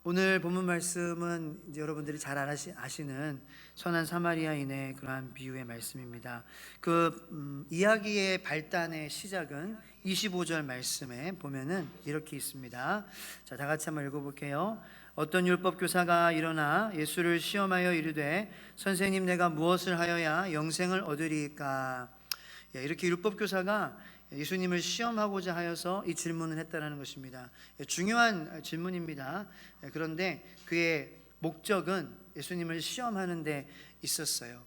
오늘 본문 말씀은 이제 여러분들이 잘 아시는 선한 사마리아인의 그러한 비유의 말씀입니다. 이야기의 발단의 시작은 25절 말씀에 보면은 이렇게 있습니다. 자, 다 같이 한번 읽어볼게요. 어떤 율법 교사가 일어나 예수를 시험하여 이르되 선생님, 내가 무엇을 하여야 영생을 얻으리까? 이렇게 율법 교사가 예수님을 시험하고자 하여서 이 질문을 했다는 것입니다. 중요한 질문입니다. 그런데 그의 목적은 예수님을 시험하는 데 있었어요.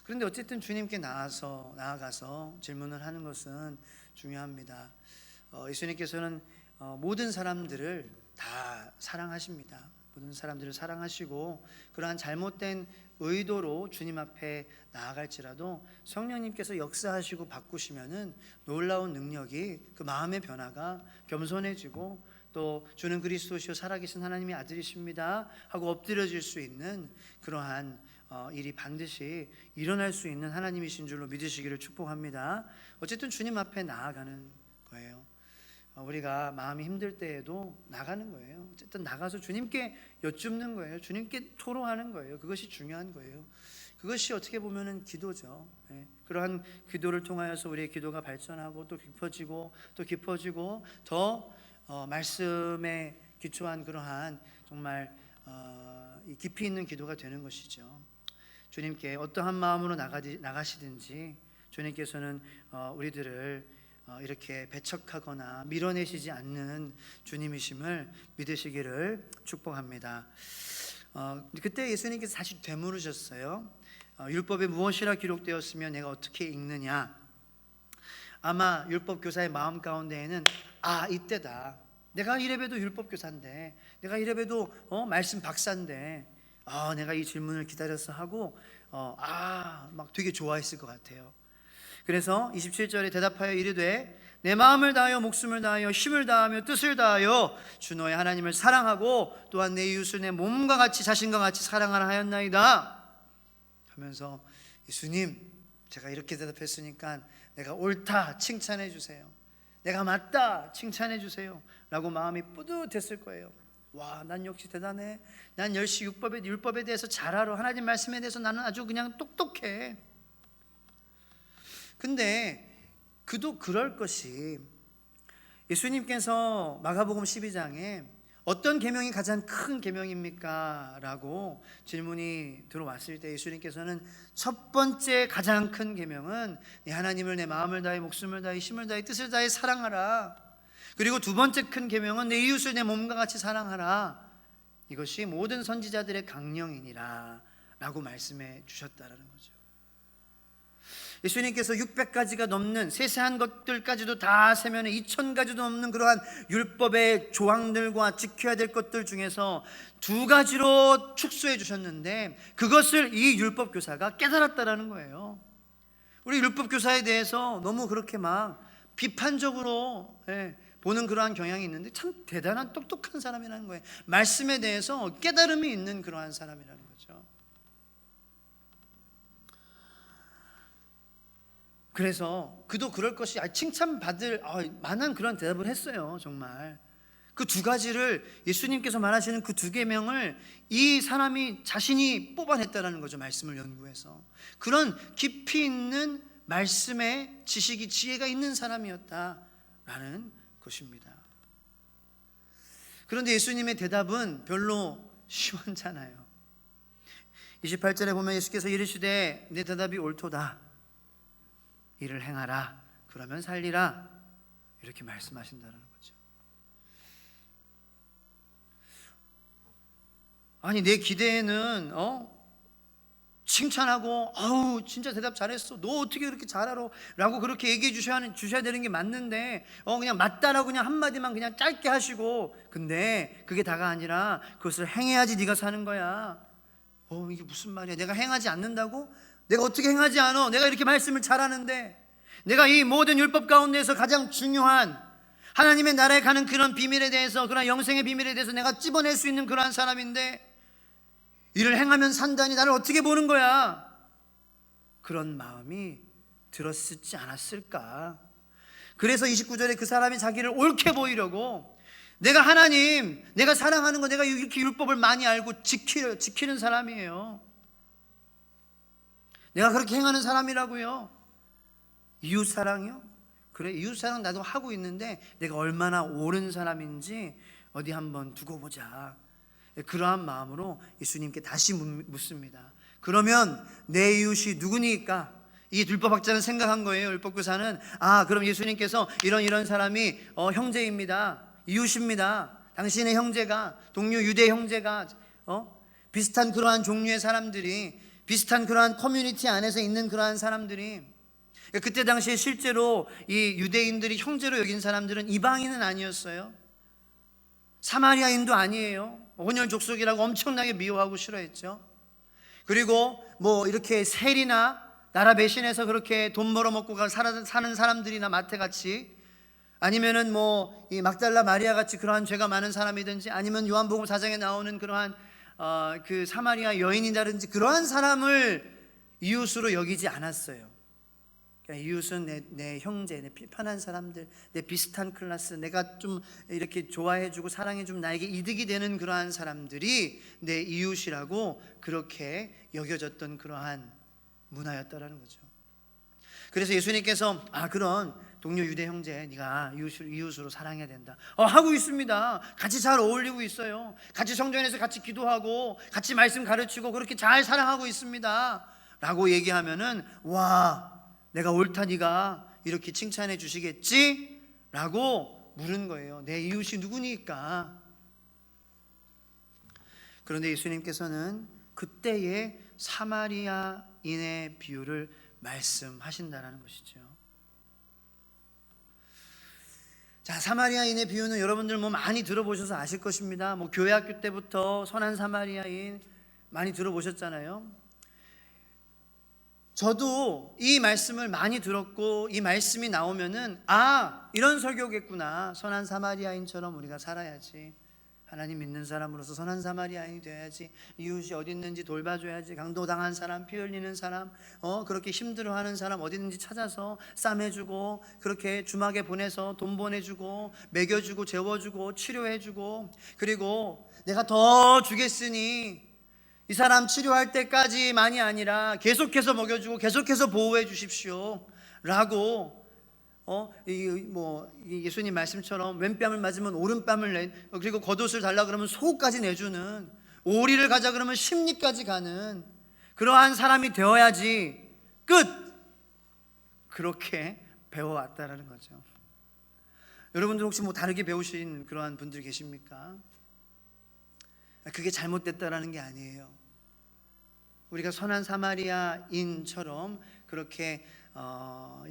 그런데 어쨌든 주님께 나아가서 질문을 하는 것은 중요합니다. 예수님께서는 모든 사람들을 다 사랑하십니다. 모든 사람들을 사랑하시고 그러한 잘못된 의도로 주님 앞에 나아갈지라도 성령님께서 역사하시고 바꾸시면은 놀라운 능력이, 그 마음의 변화가 겸손해지고 또 주는 그리스도시요 살아계신 하나님의 아들이십니다 하고 엎드려질 수 있는 그러한 일이 반드시 일어날 수 있는 하나님이신 줄로 믿으시기를 축복합니다. 어쨌든 주님 앞에 나아가는 거예요. 우리가 마음이 힘들 때에도 나가는 거예요. 어쨌든 나가서 주님께 여쭙는 거예요. 주님께 토로하는 거예요. 그것이 중요한 거예요. 그것이 어떻게 보면은 기도죠. 그러한 기도를 통하여서 우리의 기도가 발전하고 또 깊어지고 더 말씀에 기초한 그러한 정말 깊이 있는 기도가 되는 것이죠. 주님께 어떠한 마음으로 나가시든지 주님께서는 우리들을 이렇게 배척하거나 밀어내시지 않는 주님이심을 믿으시기를 축복합니다. 그때 예수님께서 다시 되물으셨어요. 율법에 무엇이라 기록되었으면 내가 어떻게 읽느냐? 아마 율법 교사의 마음 가운데에는 이때다. 내가 이래봬도 율법 교사인데, 내가 이래봬도 말씀 박사인데, 내가 이 질문을 기다렸어 하고 막 되게 좋아했을 것 같아요. 그래서 27절에 대답하여 이르되 내 마음을 다하여 목숨을 다하여 힘을 다하며 뜻을 다하여 주 너의 하나님을 사랑하고 또한 내 이웃을 내 몸과 같이 자신과 같이 사랑하라 하였나이다 하면서, 예수님, 제가 이렇게 대답했으니까 내가 옳다 칭찬해 주세요, 내가 맞다 칭찬해 주세요 라고 마음이 뿌듯했을 거예요. 와, 난 역시 대단해. 난 열심히 율법에 대해서 잘 알아. 하나님 말씀에 대해서 나는 아주 그냥 똑똑해. 근데 그도 그럴 것이, 예수님께서 마가복음 12장에 어떤 계명이 가장 큰 계명입니까? 라고 질문이 들어왔을 때 예수님께서는 첫 번째 가장 큰 계명은 네 하나님을 내 마음을 다해 목숨을 다해 힘을 다해 뜻을 다해 사랑하라. 그리고 두 번째 큰 계명은 내 이웃을 내 몸과 같이 사랑하라. 이것이 모든 선지자들의 강령이니라 라고 말씀해 주셨다라는 거죠. 예수님께서 600가지가 넘는 세세한 것들까지도 다 세면에 2000가지도 넘는 그러한 율법의 조항들과 지켜야 될 것들 중에서 두 가지로 축소해 주셨는데, 그것을 이 율법 교사가 깨달았다라는 거예요. 우리 율법 교사에 대해서 너무 그렇게 막 비판적으로 보는 그러한 경향이 있는데 참 대단한 똑똑한 사람이라는 거예요. 말씀에 대해서 깨달음이 있는 그러한 사람이라는 거죠. 그래서 그도 그럴 것이 칭찬받을 만한 그런 대답을 했어요. 정말 그 두 가지를, 예수님께서 말하시는 그 두 계명을 이 사람이 자신이 뽑아냈다는 거죠. 말씀을 연구해서 그런 깊이 있는 말씀의 지식이, 지혜가 있는 사람이었다라는 것입니다. 그런데 예수님의 대답은 별로 시원찮아요. 28절에 보면 예수께서 이르시되 내 대답이 옳도다, 이를 행하라, 그러면 살리라, 이렇게 말씀하신다는 거죠. 아니, 내 기대에는 칭찬하고 진짜 대답 잘했어, 너 어떻게 그렇게 잘 알아? 라고 그렇게 얘기해 주셔야 되는 게 맞는데 그냥 맞다라고 그냥 한마디만 그냥 짧게 하시고, 근데 그게 다가 아니라 그것을 행해야지 네가 사는 거야. 이게 무슨 말이야? 내가 행하지 않는다고? 내가 어떻게 행하지 않아? 내가 이렇게 말씀을 잘하는데, 내가 이 모든 율법 가운데에서 가장 중요한 하나님의 나라에 가는 그런 비밀에 대해서, 그런 영생의 비밀에 대해서 내가 찝어낼 수 있는 그러한 사람인데 이를 행하면 산다니 나를 어떻게 보는 거야? 그런 마음이 들었지 않았을까? 그래서 29절에 그 사람이 자기를 옳게 보이려고 내가 하나님, 내가 사랑하는 거, 내가 이렇게 율법을 많이 알고 지키는 사람이에요. 내가 그렇게 행하는 사람이라고요. 이웃사랑이요? 그래, 이웃사랑 나도 하고 있는데 내가 얼마나 옳은 사람인지 어디 한번 두고 보자. 그러한 마음으로 예수님께 다시 묻습니다. 그러면 내 이웃이 누구니까? 이 율법학자는 생각한 거예요. 율법교사는 그럼 예수님께서 이런 사람이 형제입니다, 이웃입니다. 당신의 형제가, 동료 유대 형제가 비슷한 그러한 종류의 사람들이, 비슷한 그러한 커뮤니티 안에서 있는 그러한 사람들이, 그때 당시에 실제로 이 유대인들이 형제로 여긴 사람들은 이방인은 아니었어요. 사마리아인도 아니에요. 혼혈 족속이라고 엄청나게 미워하고 싫어했죠. 그리고 뭐 이렇게 세리나 나라 배신해서 그렇게 돈 벌어먹고 사는 사람들이나 마태같이, 아니면은 뭐 이 막달라 마리아 같이 그러한 죄가 많은 사람이든지, 아니면 요한복음 4장에 나오는 그러한 그 사마리아 여인이라든지 그러한 사람을 이웃으로 여기지 않았어요. 그러니까 이웃은 내 형제, 내 편한 사람들, 내 비슷한 클래스, 내가 좀 이렇게 좋아해주고 사랑해주면 나에게 이득이 되는 그러한 사람들이 내 이웃이라고 그렇게 여겨졌던 그러한 문화였다라는 거죠. 그래서 예수님께서 그런 동료 유대 형제 네가 이웃으로 사랑해야 된다. 하고 있습니다. 같이 잘 어울리고 있어요. 같이 성전에서 같이 기도하고 같이 말씀 가르치고 그렇게 잘 사랑하고 있습니다 라고 얘기하면은, 와, 내가 옳다, 네가 이렇게 칭찬해 주시겠지? 라고 물은 거예요. 내 이웃이 누구니까? 그런데 예수님께서는 그때의 사마리아인의 비유를 말씀하신다는 것이죠. 자, 사마리아인의 비유는 여러분들 뭐 많이 들어보셔서 아실 것입니다. 뭐 교회학교 때부터 선한 사마리아인 많이 들어보셨잖아요. 저도 이 말씀을 많이 들었고, 이 말씀이 나오면은 이런 설교겠구나. 선한 사마리아인처럼 우리가 살아야지. 하나님 믿는 사람으로서 선한 사마리아인이 돼야지. 이웃이 어디 있는지 돌봐줘야지. 강도당한 사람, 피 흘리는 사람, 그렇게 힘들어하는 사람 어디 있는지 찾아서 싸매주고, 그렇게 주막에 보내서 돈 보내주고, 먹여주고, 재워주고, 치료해주고, 그리고 내가 더 주겠으니 이 사람 치료할 때까지만이 아니라 계속해서 먹여주고 계속해서 보호해 주십시오 라고, 예수님 말씀처럼 왼뺨을 맞으면 오른뺨을 그리고 겉옷을 달라 그러면 속까지 내주는, 오리를 가자 그러면 심리까지 가는 그러한 사람이 되어야지 끝! 그렇게 배워왔다라는 거죠. 여러분들 혹시 뭐 다르게 배우신 그러한 분들 계십니까? 그게 잘못됐다라는 게 아니에요. 우리가 선한 사마리아인처럼 그렇게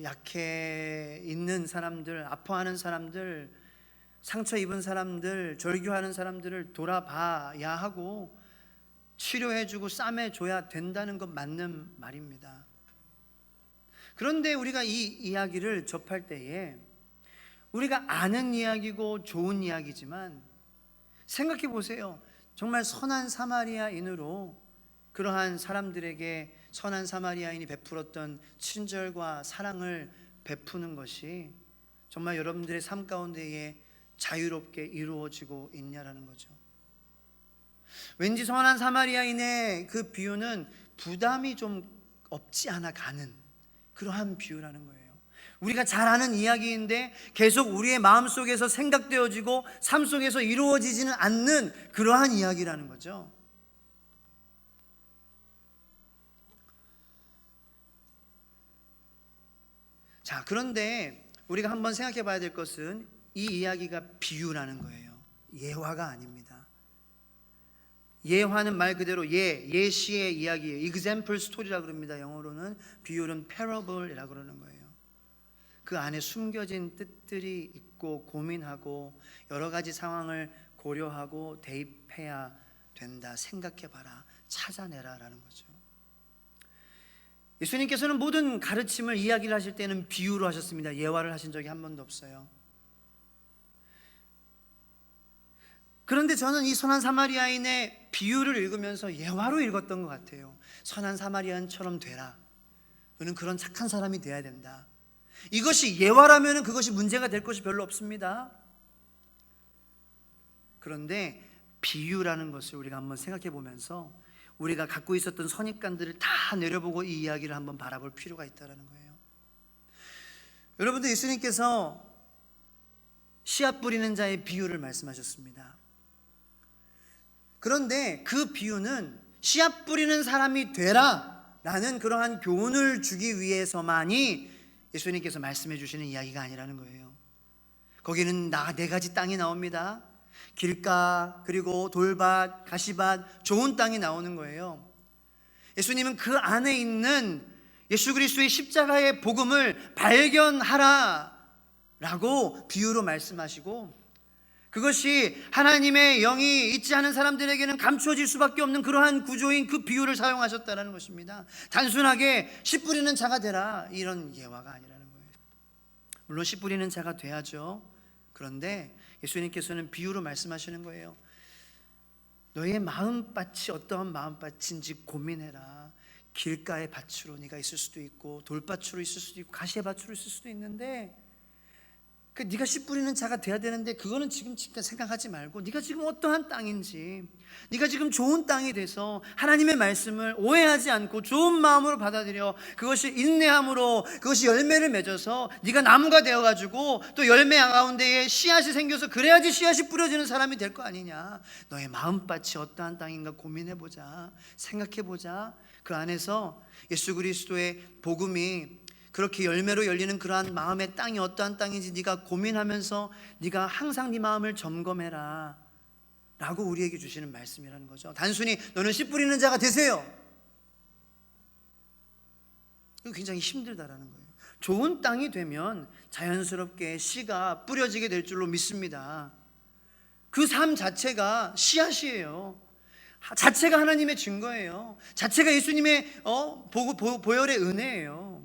약해 있는 사람들, 아파하는 사람들, 상처 입은 사람들, 절규하는 사람들을 돌아봐야 하고 치료해주고 싸매줘야 된다는 건 맞는 말입니다. 그런데 우리가 이 이야기를 접할 때에 우리가 아는 이야기고 좋은 이야기지만, 생각해 보세요. 정말 선한 사마리아인으로 그러한 사람들에게 선한 사마리아인이 베풀었던 친절과 사랑을 베푸는 것이 정말 여러분들의 삶 가운데에 자유롭게 이루어지고 있냐라는 거죠. 왠지 선한 사마리아인의 그 비유는 부담이 좀 없지 않아 가는 그러한 비유라는 거예요. 우리가 잘 아는 이야기인데 계속 우리의 마음속에서 생각되어지고 삶 속에서 이루어지지는 않는 그러한 이야기라는 거죠. 자, 그런데 우리가 한번 생각해 봐야 될 것은 이 이야기가 비유라는 거예요. 예화가 아닙니다. 예화는 말 그대로 예시의 이야기예요. example story라고 그럽니다. 영어로는 비유는 parable이라고 그러는 거예요. 그 안에 숨겨진 뜻들이 있고 고민하고 여러 가지 상황을 고려하고 대입해야 된다. 생각해봐라, 찾아내라라는 거죠. 예수님께서는 모든 가르침을 이야기를 하실 때는 비유로 하셨습니다. 예화를 하신 적이 한 번도 없어요. 그런데 저는 이 선한 사마리아인의 비유를 읽으면서 예화로 읽었던 것 같아요. 선한 사마리아인처럼 되라. 너는 그런 착한 사람이 돼야 된다. 이것이 예화라면 그것이 문제가 될 것이 별로 없습니다. 그런데 비유라는 것을 우리가 한번 생각해 보면서 우리가 갖고 있었던 선입관들을 다 내려보고 이 이야기를 한번 바라볼 필요가 있다는 거예요. 여러분들, 예수님께서 씨앗 뿌리는 자의 비유를 말씀하셨습니다. 그런데 그 비유는 씨앗 뿌리는 사람이 되라 라는 그러한 교훈을 주기 위해서만이 예수님께서 말씀해 주시는 이야기가 아니라는 거예요. 거기는 네 가지 땅이 나옵니다. 길가, 그리고 돌밭, 가시밭, 좋은 땅이 나오는 거예요. 예수님은 그 안에 있는 예수 그리스도의 십자가의 복음을 발견하라 라고 비유로 말씀하시고, 그것이 하나님의 영이 있지 않은 사람들에게는 감추어질 수밖에 없는 그러한 구조인 그 비유를 사용하셨다는 것입니다. 단순하게 씨 뿌리는 자가 되라 이런 예화가 아니라는 거예요. 물론 씨 뿌리는 자가 돼야죠. 그런데 예수님께서는 비유로 말씀하시는 거예요. 너의 마음밭이 어떠한 마음밭인지 고민해라. 길가의 밭으로 네가 있을 수도 있고, 돌밭으로 있을 수도 있고, 가시의 밭으로 있을 수도 있는데, 네가 씨 뿌리는 자가 돼야 되는데 그거는 지금 생각하지 말고 네가 지금 어떠한 땅인지, 네가 지금 좋은 땅이 돼서 하나님의 말씀을 오해하지 않고 좋은 마음으로 받아들여 그것이 인내함으로 그것이 열매를 맺어서 네가 나무가 되어가지고 또 열매 가운데에 씨앗이 생겨서 그래야지 씨앗이 뿌려지는 사람이 될 거 아니냐. 너의 마음밭이 어떠한 땅인가 고민해보자, 생각해보자. 그 안에서 예수 그리스도의 복음이 그렇게 열매로 열리는 그러한 마음의 땅이 어떠한 땅인지 네가 고민하면서 네가 항상 네 마음을 점검해라 라고 우리에게 주시는 말씀이라는 거죠. 단순히 너는 씨 뿌리는 자가 되세요, 이거 굉장히 힘들다라는 거예요. 좋은 땅이 되면 자연스럽게 씨가 뿌려지게 될 줄로 믿습니다. 그 삶 자체가 씨앗이에요. 자체가 하나님의 증거예요. 자체가 예수님의 보혈의 은혜예요.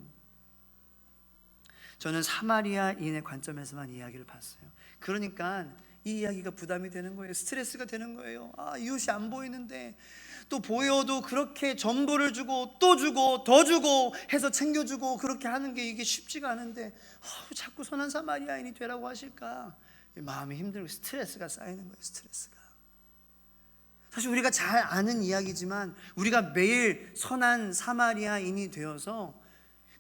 저는 사마리아인의 관점에서만 이야기를 봤어요. 그러니까 이 이야기가 부담이 되는 거예요. 스트레스가 되는 거예요. 이웃이 안 보이는데, 또 보여도 그렇게 전보를 주고 또 주고 더 주고 해서 챙겨주고 그렇게 하는 게 이게 쉽지가 않은데 자꾸 선한 사마리아인이 되라고 하실까, 마음이 힘들고 스트레스가 쌓이는 거예요. 스트레스가. 사실 우리가 잘 아는 이야기지만 우리가 매일 선한 사마리아인이 되어서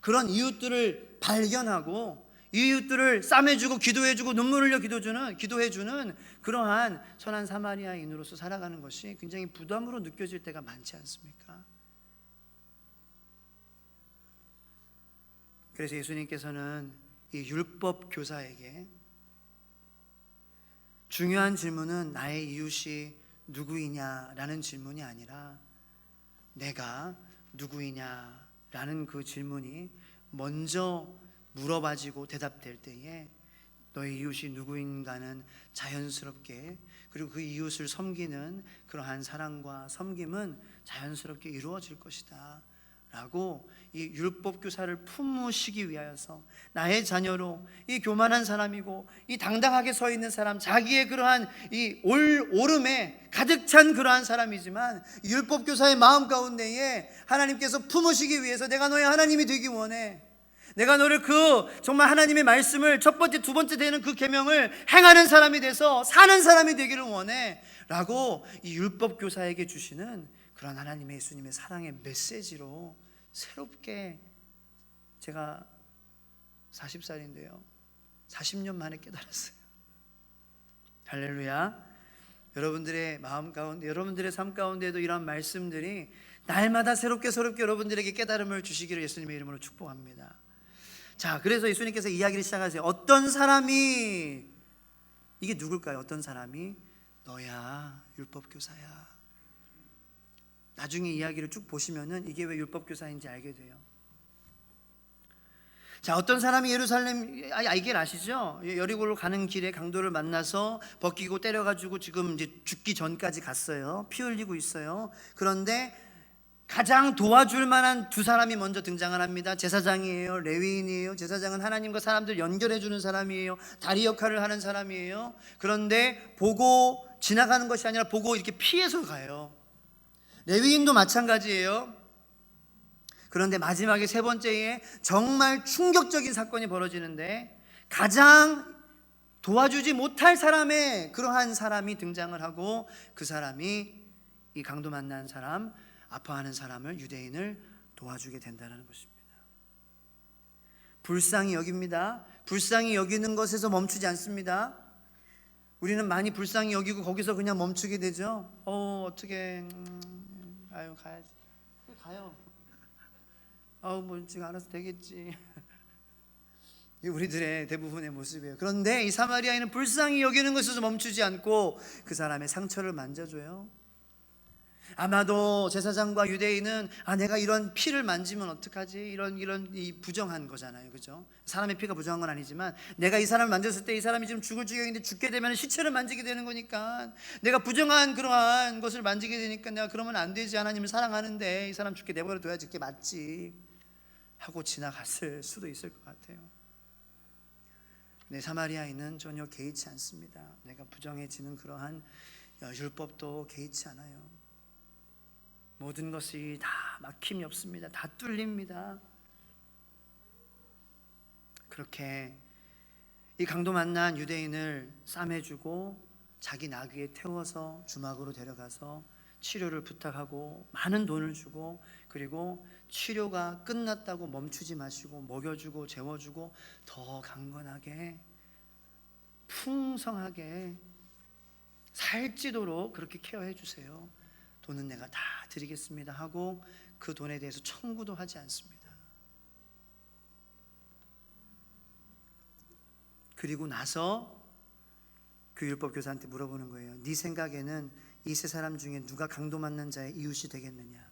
그런 이웃들을 발견하고 이웃들을 싸매주고 기도해주고 눈물 흘려 기도해주는 그러한 선한 사마리아인으로서 살아가는 것이 굉장히 부담으로 느껴질 때가 많지 않습니까? 그래서 예수님께서는 이 율법 교사에게 중요한 질문은 나의 이웃이 누구이냐라는 질문이 아니라 내가 누구이냐라는 그 질문이 먼저 물어봐지고 대답될 때에 너의 이웃이 누구인가는 자연스럽게, 그리고 그 이웃을 섬기는 그러한 사랑과 섬김은 자연스럽게 이루어질 것이다 라고 이 율법교사를 품으시기 위하여서 나의 자녀로 이 교만한 사람이고 이 당당하게 서 있는 사람, 자기의 그러한 이 옳음에 가득 찬 그러한 사람이지만 율법교사의 마음 가운데에 하나님께서 품으시기 위해서 내가 너의 하나님이 되기 원해, 내가 너를 정말 하나님의 말씀을 첫 번째 두 번째 되는 그 계명을 행하는 사람이 돼서 사는 사람이 되기를 원해 라고 이 율법교사에게 주시는 그런 하나님의 예수님의 사랑의 메시지로 새롭게, 제가 40살인데요 40년 만에 깨달았어요. 할렐루야. 여러분들의 마음 가운데, 여러분들의 삶 가운데에도 이런 말씀들이 날마다 새롭게 여러분들에게 깨달음을 주시기를 예수님의 이름으로 축복합니다. 자, 그래서 예수님께서 이야기를 시작하세요. 어떤 사람이, 이게 누굴까요? 어떤 사람이? 너야, 율법교사야. 나중에 이야기를 쭉 보시면은 이게 왜 율법교사인지 알게 돼요. 자, 어떤 사람이 이길 아시죠? 여리고로 가는 길에 강도를 만나서 벗기고 때려가지고 지금 이제 죽기 전까지 갔어요. 피 흘리고 있어요. 그런데 가장 도와줄 만한 두 사람이 먼저 등장을 합니다. 제사장이에요, 레위인이에요. 제사장은 하나님과 사람들 연결해 주는 사람이에요. 다리 역할을 하는 사람이에요. 그런데 보고 지나가는 것이 아니라 보고 이렇게 피해서 가요. 레위인도 마찬가지예요. 그런데 마지막에 세 번째에 정말 충격적인 사건이 벌어지는데 가장 도와주지 못할 사람의 그러한 사람이 등장을 하고, 그 사람이 이 강도 만난 사람, 아파하는 사람을, 유대인을 도와주게 된다는 것입니다. 불쌍히 여깁니다. 불쌍히 여기는 것에서 멈추지 않습니다. 우리는 많이 불쌍히 여기고 거기서 그냥 멈추게 되죠. 어떻게 아유 가야지. 가요. 뭐 지금 알아서 되겠지. 이 우리들의 대부분의 모습이에요. 그런데 이 사마리아인은 불쌍히 여기는 것에서 멈추지 않고 그 사람의 상처를 만져줘요. 아마도 제사장과 유대인은 내가 이런 피를 만지면 어떡하지? 이런 이 부정한 거잖아요, 그죠? 사람의 피가 부정한 건 아니지만 내가 이 사람을 만졌을 때 이 사람이 지금 죽을 지경인데 죽게 되면 시체를 만지게 되는 거니까, 내가 부정한 그러한 것을 만지게 되니까 내가 그러면 안 되지. 하나님을 사랑하는데 이 사람 죽게 내버려 둬야지, 그게 맞지 하고 지나갔을 수도 있을 것 같아요. 근데 사마리아인은 전혀 개의치 않습니다. 내가 부정해지는 그러한 율법도 개의치 않아요. 모든 것이 다 막힘이 없습니다. 다 뚫립니다. 그렇게 이 강도 만난 유대인을 싸매주고 자기 나귀에 태워서 주막으로 데려가서 치료를 부탁하고 많은 돈을 주고, 그리고 치료가 끝났다고 멈추지 마시고 먹여주고 재워주고 더 강건하게 풍성하게 살찌도록 그렇게 케어해 주세요. 돈은 내가 다 드리겠습니다 하고 그 돈에 대해서 청구도 하지 않습니다. 그리고 나서 그 율법 교사한테 물어보는 거예요. 네 생각에는 이 세 사람 중에 누가 강도 맞는 자의 이웃이 되겠느냐?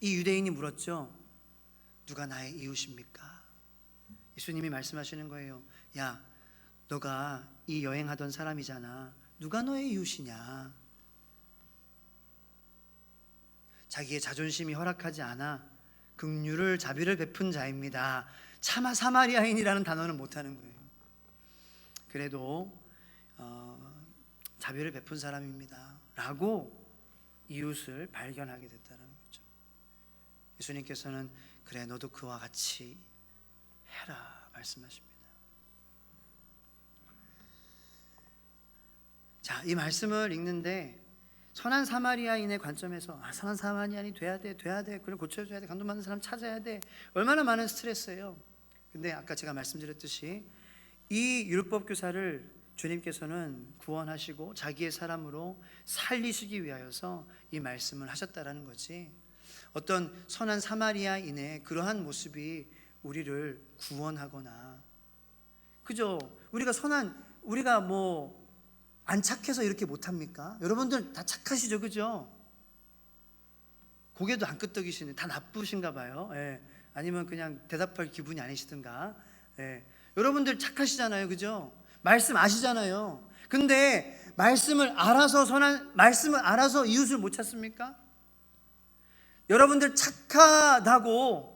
이 유대인이 물었죠. 누가 나의 이웃입니까? 예수님이 말씀하시는 거예요. 야, 너가 이 여행하던 사람이잖아. 누가 너의 이웃이냐? 자기의 자존심이 허락하지 않아 긍휼을 자비를 베푼 자입니다. 차마 사마리아인이라는 단어는 못하는 거예요. 그래도 자비를 베푼 사람입니다 라고 이웃을 발견하게 됐다는 거죠. 예수님께서는 그래, 너도 그와 같이 해라 말씀하십니다. 자, 이 말씀을 읽는데 선한 사마리아인의 관점에서 선한 사마리아인이 돼야 돼, 그걸 고쳐줘야 돼, 강도 맞는 사람 찾아야 돼, 얼마나 많은 스트레스예요. 근데 아까 제가 말씀드렸듯이 이 율법 교사를 주님께서는 구원하시고 자기의 사람으로 살리시기 위하여서 이 말씀을 하셨다라는 거지, 어떤 선한 사마리아인의 그러한 모습이 우리를 구원하거나, 그죠? 우리가 뭐 안 착해서 이렇게 못합니까? 여러분들 다 착하시죠, 그죠? 고개도 안 끄덕이시네. 다 나쁘신가 봐요. 아니면 그냥 대답할 기분이 아니시든가. 여러분들 착하시잖아요, 그죠? 말씀 아시잖아요. 근데 말씀을 알아서 이웃을 못 찾습니까? 여러분들 착하다고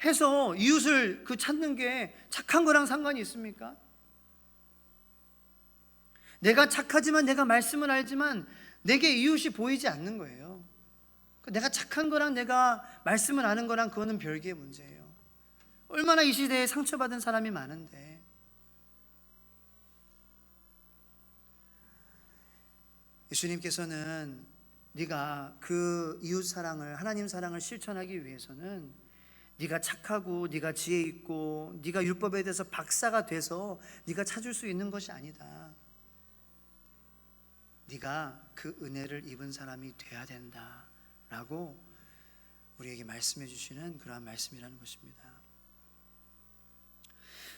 해서 이웃을 찾는 게 착한 거랑 상관이 있습니까? 내가 착하지만, 내가 말씀을 알지만 내게 이웃이 보이지 않는 거예요. 내가 착한 거랑 내가 말씀을 아는 거랑 그거는 별개의 문제예요. 얼마나 이 시대에 상처받은 사람이 많은데. 예수님께서는 네가 그 이웃 사랑을, 하나님 사랑을 실천하기 위해서는 네가 착하고 네가 지혜 있고 네가 율법에 대해서 박사가 돼서 네가 찾을 수 있는 것이 아니다. 네가 그 은혜를 입은 사람이 돼야 된다라고 우리에게 말씀해 주시는 그러한 말씀이라는 것입니다.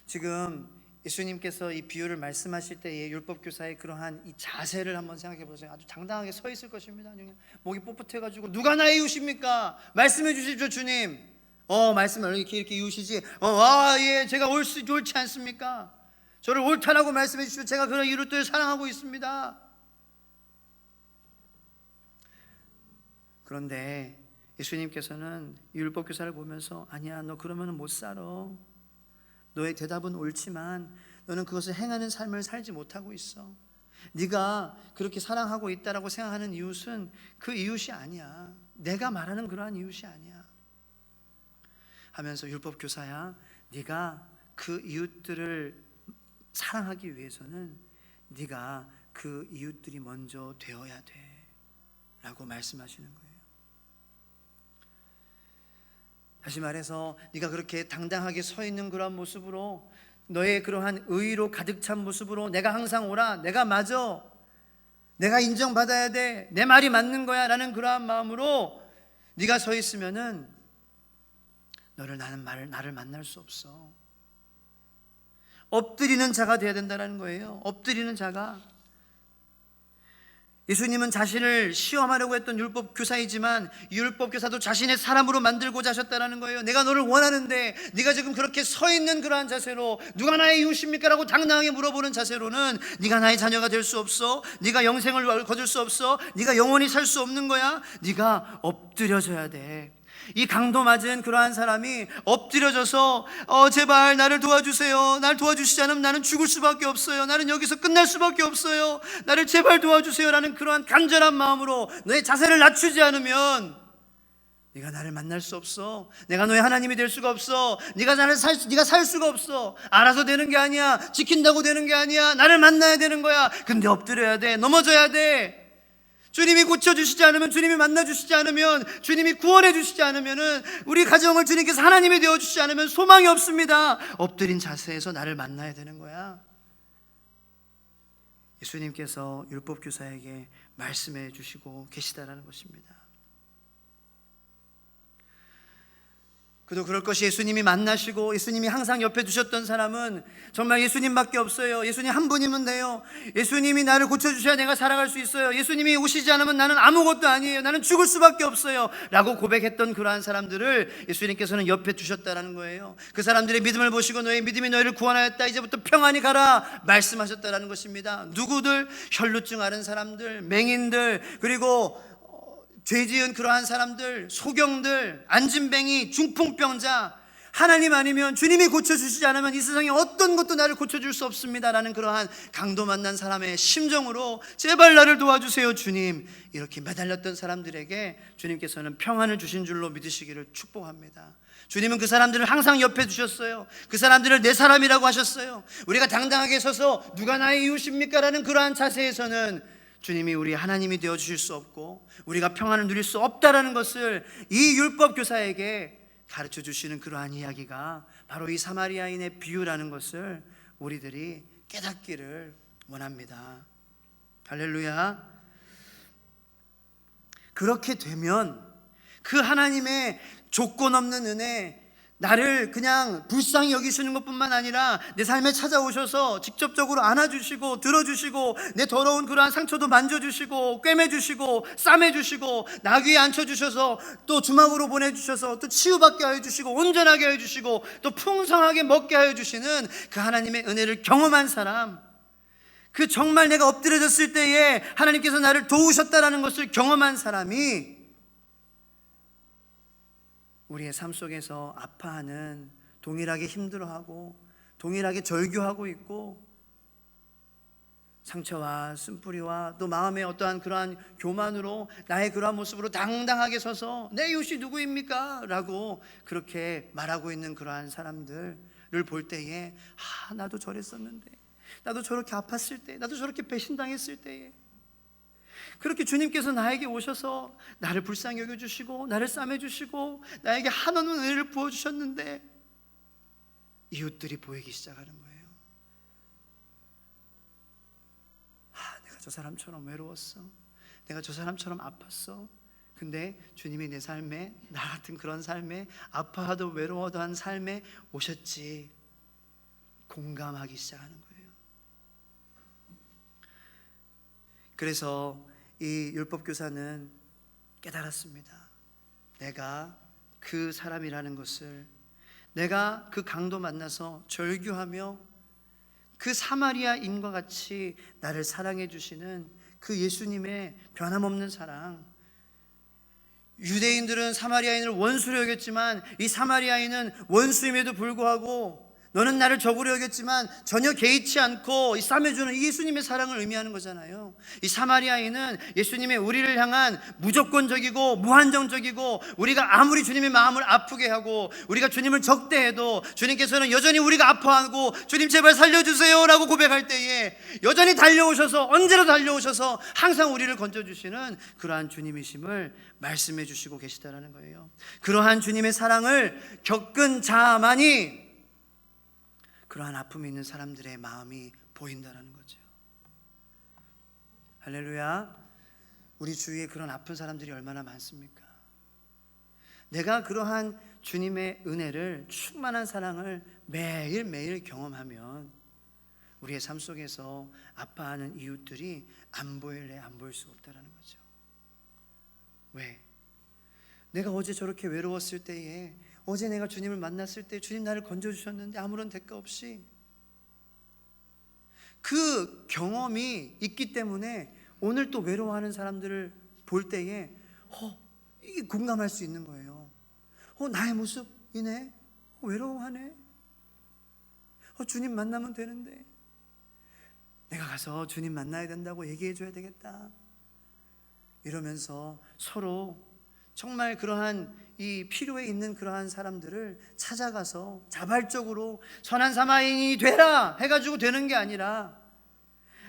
지금 예수님께서 이 비유를 말씀하실 때의 율법 교사의 그러한 이 자세를 한번 생각해 보세요. 아주 당당하게 서 있을 것입니다. 목이 뻣뻣해가지고 누가 나의 이웃입니까? 말씀해 주십시오, 주님. 말씀을 이렇게 이웃이지. 예, 제가 옳지 않습니까? 저를 옳다라고 말씀해 주십시오. 제가 그런 이웃들을 사랑하고 있습니다. 그런데 예수님께서는 율법 교사를 보면서 아니야, 너 그러면 못 살아. 너의 대답은 옳지만 너는 그것을 행하는 삶을 살지 못하고 있어. 네가 그렇게 사랑하고 있다라고 생각하는 이웃은 그 이웃이 아니야. 내가 말하는 그러한 이웃이 아니야 하면서 율법 교사야, 네가 그 이웃들을 사랑하기 위해서는 네가 그 이웃들이 먼저 되어야 돼 라고 말씀하시는 거예요. 다시 말해서 네가 그렇게 당당하게 서 있는 그러한 모습으로, 너의 그러한 의의로 가득 찬 모습으로, 내가 항상 오라, 내가 맞아, 내가 인정받아야 돼, 내 말이 맞는 거야 라는 그러한 마음으로 네가 서 있으면은 나를 만날 수 없어. 엎드리는 자가 되어야 된다는 거예요. 엎드리는 자가. 예수님은 자신을 시험하려고 했던 율법 교사이지만 율법 교사도 자신의 사람으로 만들고자 하셨다는 거예요. 내가 너를 원하는데 네가 지금 그렇게 서 있는 그러한 자세로, 누가 나의 이웃입니까? 라고 당당하게 물어보는 자세로는 네가 나의 자녀가 될 수 없어. 네가 영생을 거둘 수 없어. 네가 영원히 살 수 없는 거야. 네가 엎드려져야 돼. 이 강도 맞은 그러한 사람이 엎드려져서 제발 나를 도와주세요, 날 도와주시지 않으면 나는 죽을 수밖에 없어요, 나는 여기서 끝날 수밖에 없어요, 나를 제발 도와주세요 라는 그러한 간절한 마음으로 너의 자세를 낮추지 않으면 네가 나를 만날 수 없어. 내가 너의 하나님이 될 수가 없어. 네가 살 수가 없어. 알아서 되는 게 아니야. 지킨다고 되는 게 아니야. 나를 만나야 되는 거야. 근데 엎드려야 돼. 넘어져야 돼. 주님이 고쳐주시지 않으면, 주님이 만나주시지 않으면, 주님이 구원해 주시지 않으면, 우리 가정을 주님께서 하나님이 되어주시지 않으면 소망이 없습니다. 엎드린 자세에서 나를 만나야 되는 거야. 예수님께서 율법교사에게 말씀해 주시고 계시다라는 것입니다. 그도 그럴 것이, 예수님이 만나시고 예수님이 항상 옆에 두셨던 사람은 정말 예수님밖에 없어요. 예수님 한 분이면 돼요. 예수님이 나를 고쳐주셔야 내가 살아갈 수 있어요. 예수님이 오시지 않으면 나는 아무것도 아니에요. 나는 죽을 수밖에 없어요 라고 고백했던 그러한 사람들을 예수님께서는 옆에 두셨다는 거예요. 그 사람들의 믿음을 보시고 너의 믿음이 너희를 구원하였다, 이제부터 평안히 가라 말씀하셨다는 것입니다. 누구들? 혈루증 앓은 사람들, 맹인들, 그리고 죄 지은 그러한 사람들, 소경들, 안진뱅이, 중풍병자, 하나님 아니면, 주님이 고쳐주시지 않으면 이 세상에 어떤 것도 나를 고쳐줄 수 없습니다 라는 그러한 강도 만난 사람의 심정으로 제발 나를 도와주세요 주님, 이렇게 매달렸던 사람들에게 주님께서는 평안을 주신 줄로 믿으시기를 축복합니다. 주님은 그 사람들을 항상 옆에 두셨어요. 그 사람들을 내 사람이라고 하셨어요. 우리가 당당하게 서서 누가 나의 이웃입니까? 라는 그러한 자세에서는 주님이 우리 하나님이 되어주실 수 없고 우리가 평안을 누릴 수 없다라는 것을 이 율법교사에게 가르쳐 주시는 그러한 이야기가 바로 이 사마리아인의 비유라는 것을 우리들이 깨닫기를 원합니다. 할렐루야. 그렇게 되면 그 하나님의 조건 없는 은혜, 나를 그냥 불쌍히 여기시는 것뿐만 아니라 내 삶에 찾아오셔서 직접적으로 안아주시고 들어주시고 내 더러운 그러한 상처도 만져주시고 꿰매주시고 싸매주시고 나귀에 앉혀주셔서 또 주막으로 보내주셔서 또 치유받게 하여 주시고 온전하게 하여 주시고 또 풍성하게 먹게 하여 주시는 그 하나님의 은혜를 경험한 사람, 그 정말 내가 엎드려졌을 때에 하나님께서 나를 도우셨다라는 것을 경험한 사람이 우리의 삶 속에서 아파하는, 동일하게 힘들어하고 동일하게 절규하고 있고 상처와 쓴뿌리와 또 마음의 어떠한 그러한 교만으로 나의 그러한 모습으로 당당하게 서서 내 이웃이 누구입니까? 라고 그렇게 말하고 있는 그러한 사람들을 볼 때에 나도 저랬었는데, 나도 저렇게 아팠을 때, 나도 저렇게 배신당했을 때에 그렇게 주님께서 나에게 오셔서 나를 불쌍히 여겨주시고 나를 싸매주시고 나에게 한없는 은혜를 부어주셨는데 이웃들이 보이기 시작하는 거예요. 내가 저 사람처럼 외로웠어, 내가 저 사람처럼 아팠어. 근데 주님이 내 삶에, 나 같은 그런 삶에, 아파하도 외로워도 한 삶에 오셨지. 공감하기 시작하는 거예요. 그래서 이 율법교사는 깨달았습니다. 내가 그 사람이라는 것을, 내가 그 강도 만나서 절규하며 그 사마리아인과 같이 나를 사랑해 주시는 그 예수님의 변함없는 사랑. 유대인들은 사마리아인을 원수로 여겼지만 이 사마리아인은 원수임에도 불구하고 너는 나를 적으려 여겼지만 전혀 개의치 않고 이 싸매주는 이 예수님의 사랑을 의미하는 거잖아요. 이 사마리아인은 예수님의 우리를 향한 무조건적이고 무한정적이고, 우리가 아무리 주님의 마음을 아프게 하고 우리가 주님을 적대해도 주님께서는 여전히 우리가 아파하고 주님 제발 살려주세요 라고 고백할 때에 여전히 달려오셔서, 언제라도 달려오셔서 항상 우리를 건져주시는 그러한 주님이심을 말씀해 주시고 계시다라는 거예요. 그러한 주님의 사랑을 겪은 자만이 그러한 아픔이 있는 사람들의 마음이 보인다는 거죠. 할렐루야. 우리 주위에 그런 아픈 사람들이 얼마나 많습니까? 내가 그러한 주님의 은혜를, 충만한 사랑을 매일매일 경험하면 우리의 삶 속에서 아파하는 이웃들이 안 보일래 안 보일 수가 없다는 거죠. 왜? 내가 어제 저렇게 외로웠을 때에, 어제 내가 주님을 만났을 때 주님 나를 건져주셨는데 아무런 대가 없이, 그 경험이 있기 때문에 오늘 또 외로워하는 사람들을 볼 때에 이게 공감할 수 있는 거예요. 나의 모습이네. 외로워하네. 주님 만나면 되는데, 내가 가서 주님 만나야 된다고 얘기해 줘야 되겠다. 이러면서 서로 정말 그러한 이 필요에 있는 그러한 사람들을 찾아가서 자발적으로 선한 사마리아인이 되라 해가지고 되는 게 아니라,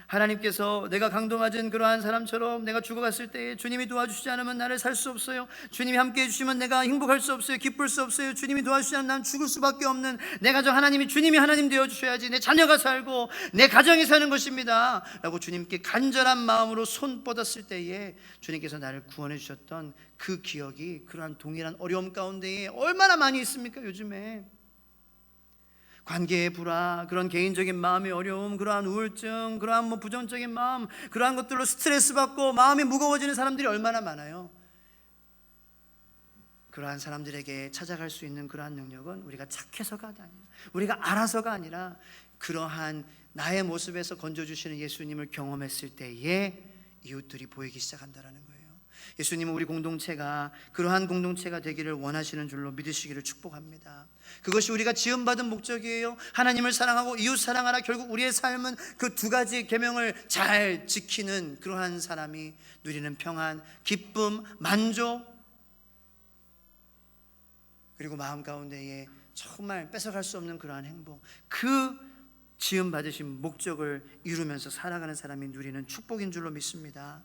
하나님께서 내가 강도맞은 그러한 사람처럼 내가 죽어갔을 때에 주님이 도와주시지 않으면 나를 살 수 없어요. 주님이 함께 해주시면 내가 행복할 수 없어요. 기쁠 수 없어요. 주님이 도와주시지 않으면 난 죽을 수밖에 없는 내 가정, 주님이 하나님 되어주셔야지 내 자녀가 살고 내 가정이 사는 것입니다 라고 주님께 간절한 마음으로 손 뻗었을 때에 주님께서 나를 구원해 주셨던 그 기억이 그러한 동일한 어려움 가운데에 얼마나 많이 있습니까? 요즘에 관계의 불화, 그런 개인적인 마음의 어려움, 그러한 우울증, 그러한 부정적인 마음, 그러한 것들로 스트레스 받고 마음이 무거워지는 사람들이 얼마나 많아요. 그러한 사람들에게 찾아갈 수 있는 그러한 능력은 우리가 착해서가 아니라, 우리가 알아서가 아니라, 그러한 나의 모습에서 건져주시는 예수님을 경험했을 때에 이웃들이 보이기 시작한다는 거예요. 예수님은 우리 공동체가 그러한 공동체가 되기를 원하시는 줄로 믿으시기를 축복합니다. 그것이 우리가 지음받은 목적이에요. 하나님을 사랑하고 이웃 사랑하라. 결국 우리의 삶은 그 두 가지 계명을 잘 지키는 그러한 사람이 누리는 평안, 기쁨, 만족, 그리고 마음 가운데에 정말 뺏어갈 수 없는 그러한 행복, 그 지음받으신 목적을 이루면서 살아가는 사람이 누리는 축복인 줄로 믿습니다.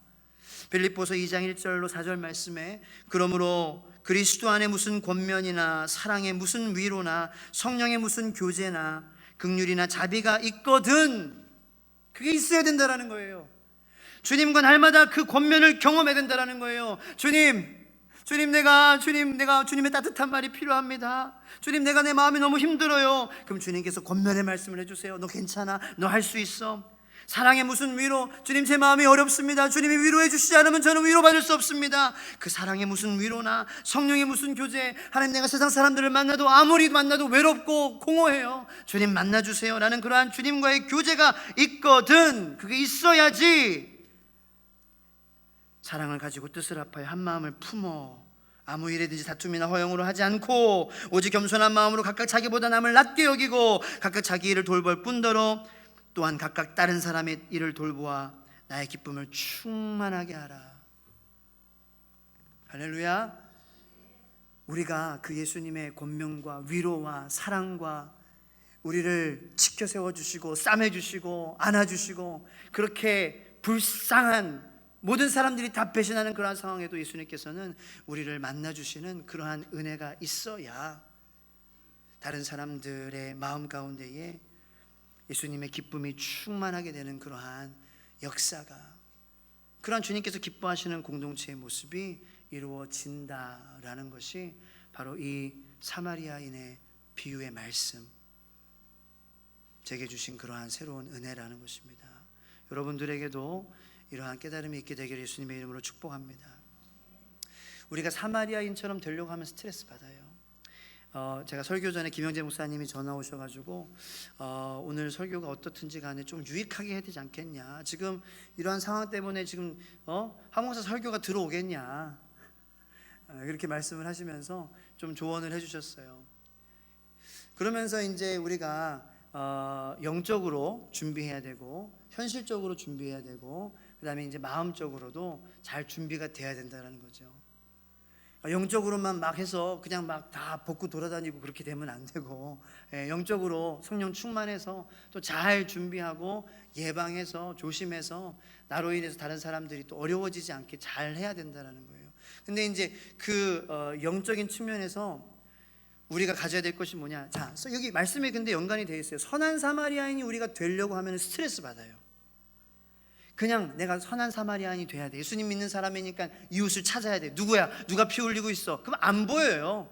빌립보서 2장 1절로 4절 말씀에, 그러므로 그리스도 안에 무슨 권면이나 사랑에 무슨 위로나 성령의 무슨 교제나 긍휼이나 자비가 있거든, 그게 있어야 된다라는 거예요. 주님과 날마다 그 권면을 경험해야 된다라는 거예요. 주님 내가 주님의 따뜻한 말이 필요합니다. 주님, 내가 내 마음이 너무 힘들어요. 그럼 주님께서 권면의 말씀을 해주세요. 너 괜찮아, 너 할 수 있어. 사랑의 무슨 위로, 주님 제 마음이 어렵습니다. 주님이 위로해 주시지 않으면 저는 위로받을 수 없습니다. 그 사랑의 무슨 위로나 성령의 무슨 교제, 하나님 내가 세상 사람들을 만나도 아무리 만나도 외롭고 공허해요. 주님 만나주세요 라는 그러한 주님과의 교제가 있거든. 그게 있어야지 사랑을 가지고 뜻을 합하여 한 마음을 품어 아무 일에든지 다툼이나 허영으로 하지 않고 오직 겸손한 마음으로 각각 자기보다 남을 낮게 여기고 각각 자기 일을 돌볼 뿐더러 또한 각각 다른 사람의 일을 돌보아 나의 기쁨을 충만하게 하라. 할렐루야. 우리가 그 예수님의 권명과 위로와 사랑과 우리를 지켜 세워주시고 싸매주시고 안아주시고, 그렇게 불쌍한 모든 사람들이 다 배신하는 그러한 상황에도 예수님께서는 우리를 만나주시는 그러한 은혜가 있어야 다른 사람들의 마음 가운데에 예수님의 기쁨이 충만하게 되는 그러한 역사가, 그러한 주님께서 기뻐하시는 공동체의 모습이 이루어진다라는 것이 바로 이 사마리아인의 비유의 말씀, 제게 주신 그러한 새로운 은혜라는 것입니다. 여러분들에게도 이러한 깨달음이 있게 되기를 예수님의 이름으로 축복합니다. 우리가 사마리아인처럼 되려고 하면 스트레스 받아요. 제가 설교 전에 김영재 목사님이 전화 오셔가지고 오늘 설교가 어떻든지 간에 좀 유익하게 해야 되지 않겠냐, 지금 이러한 상황 때문에 지금 항공사 설교가 들어오겠냐, 그렇게 말씀을 하시면서 좀 조언을 해주셨어요. 그러면서 이제 우리가 영적으로 준비해야 되고 현실적으로 준비해야 되고 그다음에 이제 마음적으로도 잘 준비가 돼야 된다는 거죠. 영적으로만 막 해서 그냥 막 다 벗고 돌아다니고 그렇게 되면 안 되고, 영적으로 성령 충만해서 또 잘 준비하고 예방해서 조심해서 나로 인해서 다른 사람들이 또 어려워지지 않게 잘 해야 된다는 거예요. 근데 이제 그 영적인 측면에서 우리가 가져야 될 것이 뭐냐? 자, 여기 말씀에 근데 연관이 되어 있어요. 선한 사마리아인이 우리가 되려고 하면 스트레스 받아요. 그냥 내가 선한 사마리아인이 돼야 돼. 예수님 믿는 사람이니까 이웃을 찾아야 돼. 누구야? 누가 피 흘리고 있어? 그럼 안 보여요.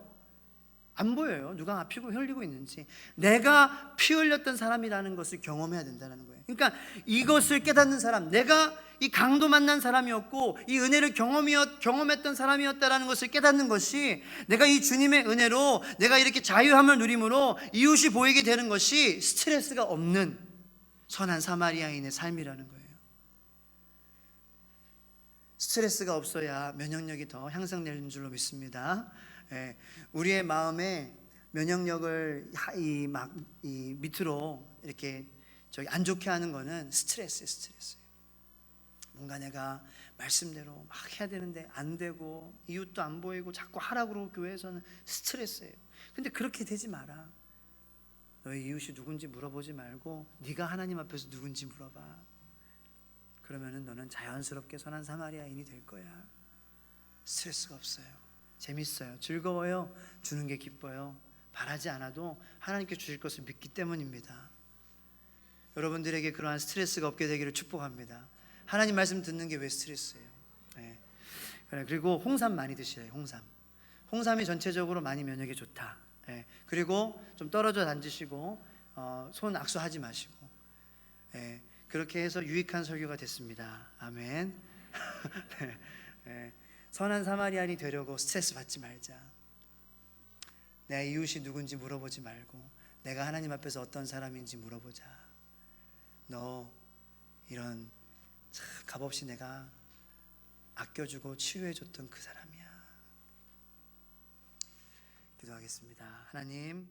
안 보여요. 누가 피 흘리고 있는지. 내가 피 흘렸던 사람이라는 것을 경험해야 된다는 거예요. 그러니까 이것을 깨닫는 사람, 내가 이 강도 만난 사람이었고 이 은혜를 경험했던 사람이었다라는 것을 깨닫는 것이, 내가 이 주님의 은혜로 내가 이렇게 자유함을 누림으로 이웃이 보이게 되는 것이 스트레스가 없는 선한 사마리아인의 삶이라는 거예요. 스트레스가 없어야 면역력이 더 향상되는 줄로 믿습니다. 우리의 마음에 면역력을 이 밑으로 이렇게 안 좋게 하는 거는 스트레스예요. 뭔가 내가 말씀대로 막 해야 되는데 안 되고 이웃도 안 보이고 자꾸 하라고 그러고 교회에서는 스트레스예요. 근데 그렇게 되지 마라. 너의 이웃이 누군지 물어보지 말고 네가 하나님 앞에서 누군지 물어봐. 그러면은 너는 자연스럽게 선한 사마리아인이 될 거야. 스트레스가 없어요. 재밌어요. 즐거워요. 주는 게 기뻐요. 바라지 않아도 하나님께 주실 것을 믿기 때문입니다. 여러분들에게 그러한 스트레스가 없게 되기를 축복합니다. 하나님 말씀 듣는 게 왜 스트레스예요? 그리고 홍삼 많이 드셔요. 홍삼이 전체적으로 많이 면역에 좋다. 그리고 좀 떨어져 앉으시고 손 악수하지 마시고, 그렇게 해서 유익한 설교가 됐습니다. 아멘. 선한 사마리아인이 되려고 스트레스 받지 말자. 내 이웃이 누군지 물어보지 말고 내가 하나님 앞에서 어떤 사람인지 물어보자. 너 이런 참 값없이 내가 아껴주고 치유해줬던 그 사람이야. 기도하겠습니다. 하나님,